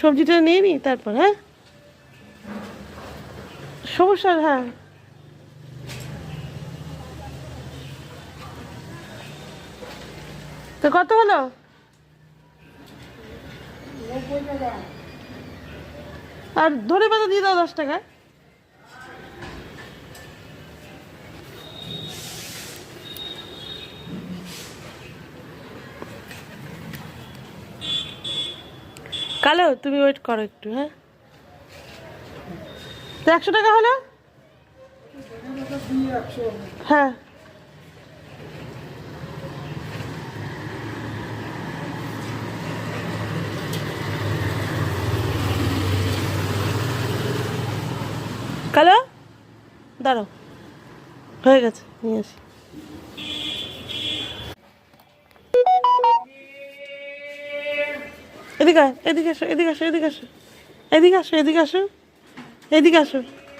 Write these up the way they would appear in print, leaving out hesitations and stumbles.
সবজিটা নিয়ে নি তারপর। হ্যাঁ, সমস্যা। হ্যাঁ, তো কত হলো? আর ধনে পাতা দিয়ে দাও 10 টাকা। কালো, তুমি ওয়েট করো একটু। হ্যাঁ, তো 100 টাকা হলো। হ্যাঁ, কালো দাঁড়াও, হয়ে গেছে, নিয়ে আসি। এদিকে আয়, এদিকে আসো, এদিকে আসো, এদিকে আসো, এদিকে আসো, এদিকে আসো, এদিকে আসো।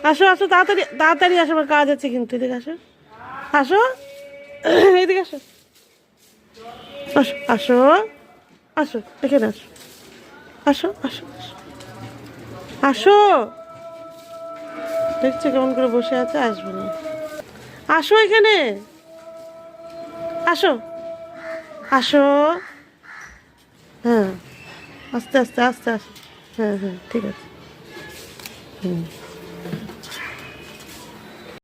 আসো আসো, তাড়াতাড়ি তাড়াতাড়ি আসো, আমার কাজ আছে কিন্তু। এদিকে আসো, আসো, এদিকে আসো, আসো আসো, আসো এখানে আসো, আসো আসো আসো, আসো। দেখছো কেমন করে বসে আছে, আসবে না। আসো এখানে, আসো, আসো। হ্যাঁ, আস্তে আস্তে আস্তে আসো। হ্যাঁ হ্যাঁ, ঠিক আছে। হুম।